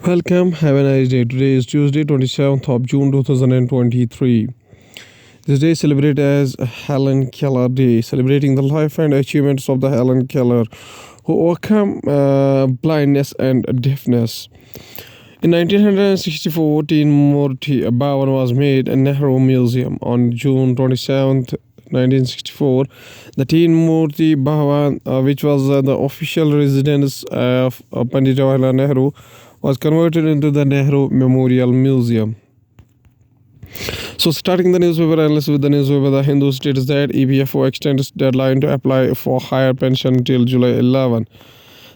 Welcome, have a nice day. Today is Tuesday, 27th of June 2023. This day is celebrated as Helen Keller Day, celebrating the life and achievements of the Helen Keller, who overcome blindness and deafness. In 1964, Teen Murti Bhawan was made a Nehru Museum. On June 27th, 1964, the Teen Murti Bhawan, which was the official residence of Pandit Jawaharlal Nehru, was converted into the Nehru Memorial Museum. So, starting the newspaper analysis with the newspaper, The Hindu states that EPFO extends deadline to apply for higher pension till July 11.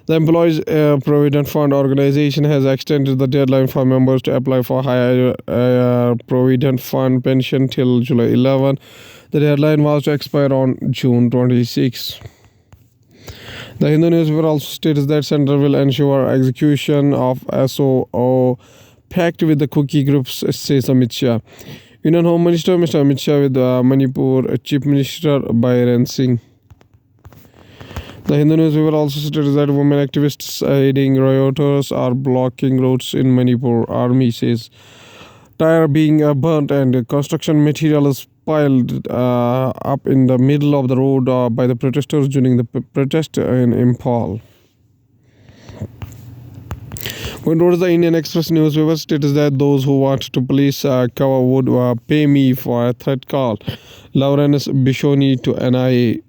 The Employees Provident Fund organization has extended the deadline for members to apply for higher Provident Fund pension till July 11. The deadline was to expire on June 26. The Hindu newspaper also states that Center will ensure execution of SOO pact with the Kuki groups, says Amit Shah. Union Home Minister Mr. Amit Shah with Manipur Chief Minister Biren Singh. The Hindu newspaper also states that women activists aiding rioters are blocking roads in Manipur. Army says tire being burnt and construction materials piled up in the middle of the road by the protesters during the protest in Impal. When towards the Indian Express newspaper states that those who want to police cover would pay me for a threat call. Lawrence Bishoni to NIA.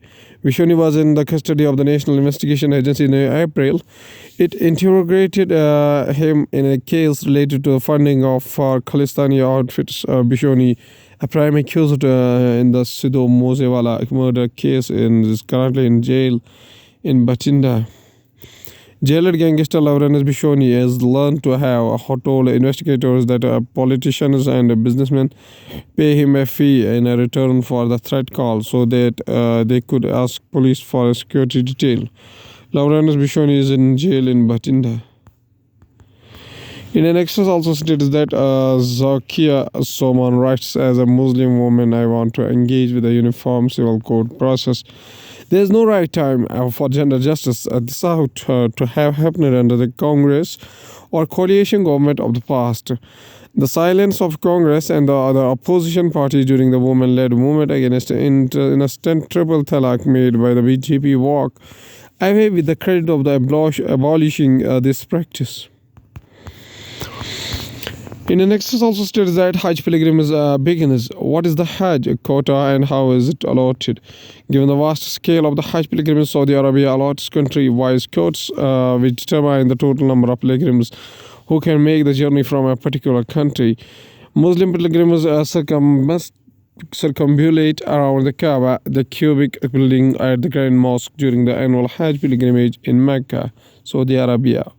Bishoni was in the custody of the National Investigation Agency in April. It interrogated him in a case related to the funding of Khalistani outfits. Bishoni, a prime accused in the Sidhu Moosewala murder case, is currently in jail in Bathinda. Jailed gangster Lawrence Bishoni has learned to have told investigators that politicians and businessmen pay him a fee in a return for the threat call so that they could ask police for a security detail. Lawrence Bishoni is in jail in Bathinda. Indian Express also states that Zakia Soman writes, as a Muslim woman, I want to engage with the uniform civil code process. There is no right time for gender justice. This ought to have happened under the Congress or coalition government of the past. The silence of Congress and the other opposition parties during the women-led movement against instant triple talaq made by the BJP walk away with the credit of the abolishing this practice. Indian Express also states that Hajj pilgrimage begins. What is the Hajj quota and how is it allotted? Given the vast scale of the Hajj pilgrimage, Saudi Arabia allots country-wise quotas which determine the total number of pilgrims who can make the journey from a particular country. Muslim pilgrims circumambulate around the Kaaba, the cubic building at the Grand Mosque, during the annual Hajj pilgrimage in Mecca, Saudi Arabia.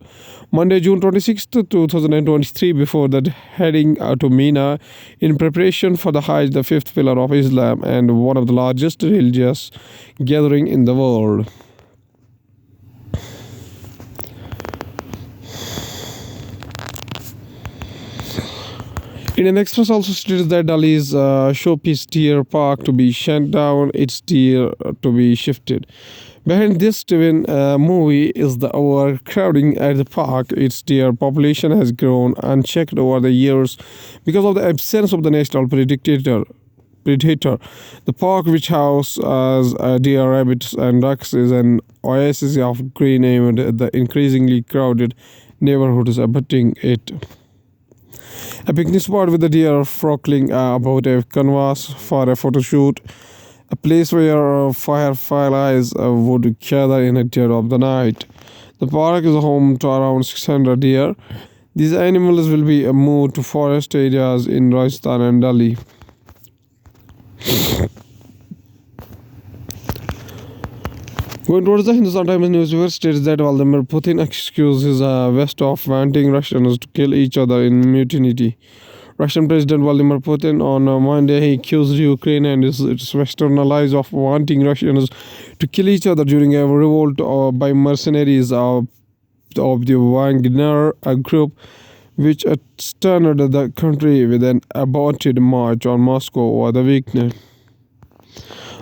Monday, June 26, 2023, before the heading to Mina in preparation for the Hajj, the fifth pillar of Islam and one of the largest religious gathering in the world. Indian Express also states that Delhi's showpiece Deer Park to be shut down, its deer to be shifted. Behind this twin movie is the overcrowding at the park. Its deer population has grown unchecked over the years because of the absence of the national predator. The park, which houses deer, rabbits, and ducks, is an oasis of green amid the increasingly crowded neighborhoods abutting it. A picnic spot with the deer flocking about a canvas for a photo shoot. A place where fireflies would gather in the dead of the night. The park is home to around 600 deer. These animals will be moved to forest areas in Rajasthan and Delhi. Going towards the Hindustan Times newspaper states that Vladimir Putin excuses West of wanting Russians to kill each other in mutiny. Russian President Vladimir Putin on Monday he accused Ukraine and its Western allies of wanting Russians to kill each other during a revolt by mercenaries of the Wagner group, which stunned the country with an aborted march on Moscow over the weekend.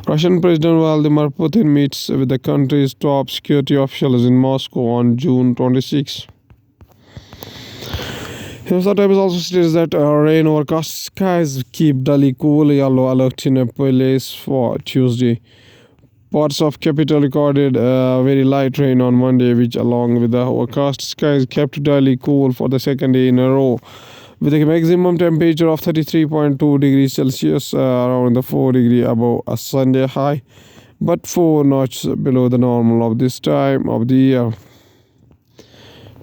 Russian President Vladimir Putin meets with the country's top security officials in Moscow on June 26. Himsa Times also states that rain overcast skies keep Delhi cool. Yellow alert in a place for Tuesday. Parts of capital recorded very light rain on Monday, which, along with the overcast skies, kept Delhi cool for the second day in a row, with a maximum temperature of 33.2 degrees Celsius, around the 4 degree above a Sunday high, but 4 notches below the normal of this time of the year.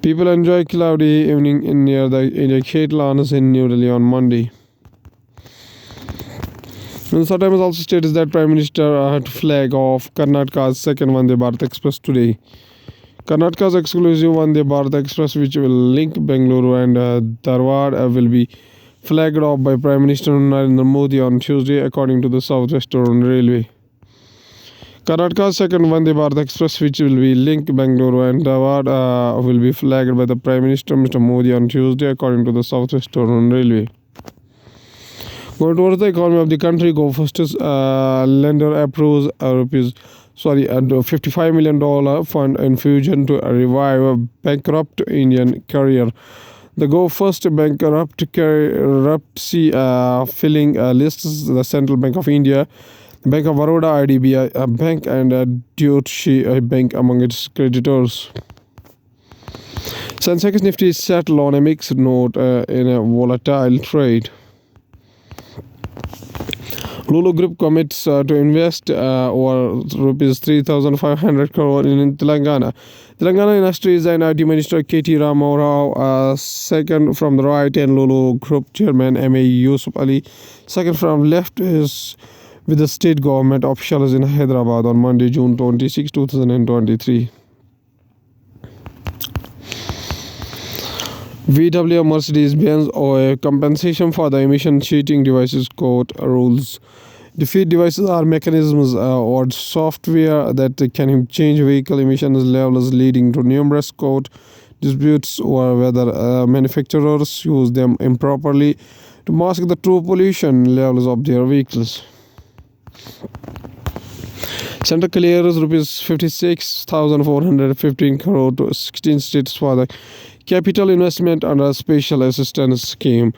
People enjoy cloudy evening in near the India Gate lawns in New Delhi on Monday. And sometimes also states that Prime Minister had to flag off Karnataka's second Vande Bharat Express today. Karnataka's exclusive Vande Bharat Express, which will link Bengaluru and Dharwad, will be flagged off by Prime Minister Narendra Modi on Tuesday, according to the South Western Railway. Karnataka's second Vande Bharat Express, which will be link Bengaluru and Dharwad, will be flagged by the Prime Minister Mr. Modi on Tuesday, according to the South Western Railway. Going towards the economy of the country, Go First's lender approves $55 million fund infusion to revive a bankrupt Indian carrier. The Go First bankruptcy filling lists the Central Bank of India, Bank of Baroda, IDBI Bank, and Deutsche Bank among its creditors. Sensex Nifty settled on a mixed note in a volatile trade. Lulu Group commits to invest over rupees 3,500 crore in Telangana. Telangana Industries and IT Minister K.T. Rama Rao, second from the right, and Lulu Group Chairman M.A. Yusuf Ali, second from left, is with the state government officials in Hyderabad on Monday, June 26, 2023. VW Mercedes-Benz owe compensation for the emission cheating devices, court rules. Defeat devices are mechanisms or software that can change vehicle emissions levels, leading to numerous court disputes over whether manufacturers use them improperly to mask the true pollution levels of their vehicles. Center clears rupees 56,415 crore to 16 states for the capital investment under a special assistance scheme.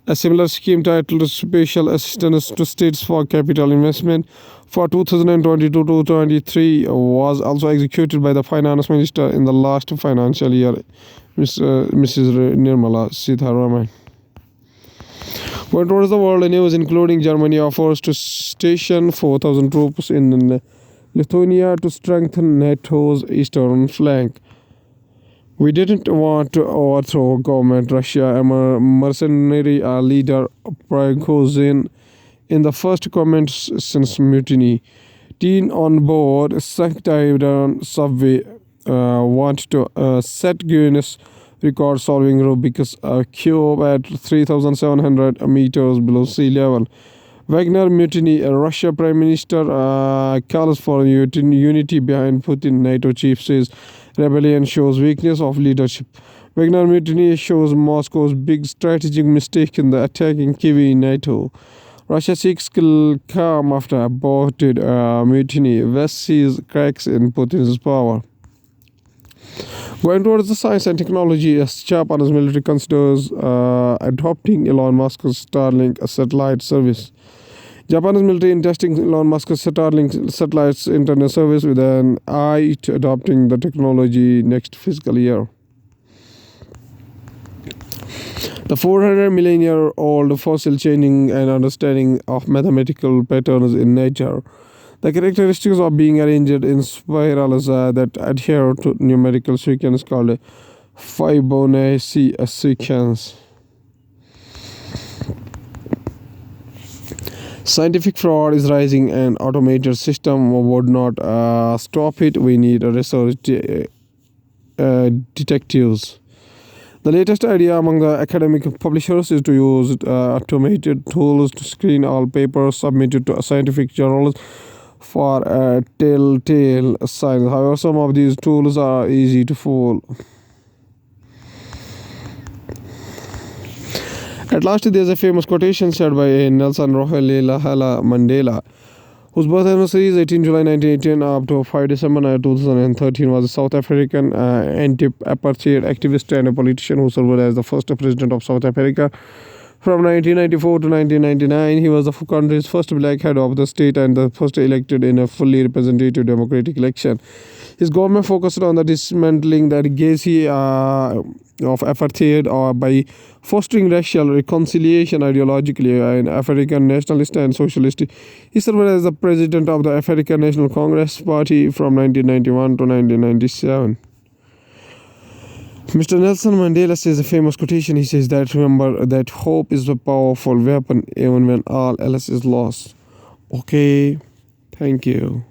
A similar scheme titled Special Assistance to States for Capital Investment for 2022-23 was also executed by the Finance Minister in the last financial year, Mrs. Nirmala Sitharaman. Going towards the world news, including Germany offers to station 4,000 troops in Lithuania to strengthen NATO's eastern flank. We didn't want to overthrow government Russia, a mercenary leader Prigozhin in the first comments since mutiny. Teen on board St. Ivan subway want to set Guinness record solving Rubik's Cube at 3,700 meters below sea level. Wagner mutiny. Russia Prime Minister calls for unity behind Putin. NATO chief says rebellion shows weakness of leadership. Wagner mutiny shows Moscow's big strategic mistake in the attacking Kyiv NATO. Russia seeks calm after aborted mutiny. West sees cracks in Putin's power. Going towards the science and technology, Japan's military considers adopting Elon Musk's Starlink satellite service. Japan's military is testing Elon Musk's Starlink satellite internet service with an eye to adopting the technology next fiscal year. The 400 million year old fossil changing and understanding of mathematical patterns in nature. The characteristics of being arranged in spirals that adhere to numerical sequence called Fibonacci sequence. Scientific fraud is rising and automated system would not stop it. We need research detectives. The latest idea among the academic publishers is to use automated tools to screen all papers submitted to scientific journals for telltale signs. However, some of these tools are easy to fool. At last, there is a famous quotation said by Nelson Mandela, whose birth anniversary is 18 July 1918 up to 5 December 2013, was a South African anti-apartheid activist and a politician who served as the first president of South Africa. From 1994 to 1999, he was the country's first black head of the state and the first elected in a fully representative democratic election. His government focused on the dismantling the legacy of apartheid by fostering racial reconciliation ideologically, an African nationalist and socialist. He served as the president of the African National Congress Party from 1991 to 1997. Mr. Nelson Mandela says a famous quotation. He says that remember that hope is a powerful weapon even when all else is lost. Okay, thank you.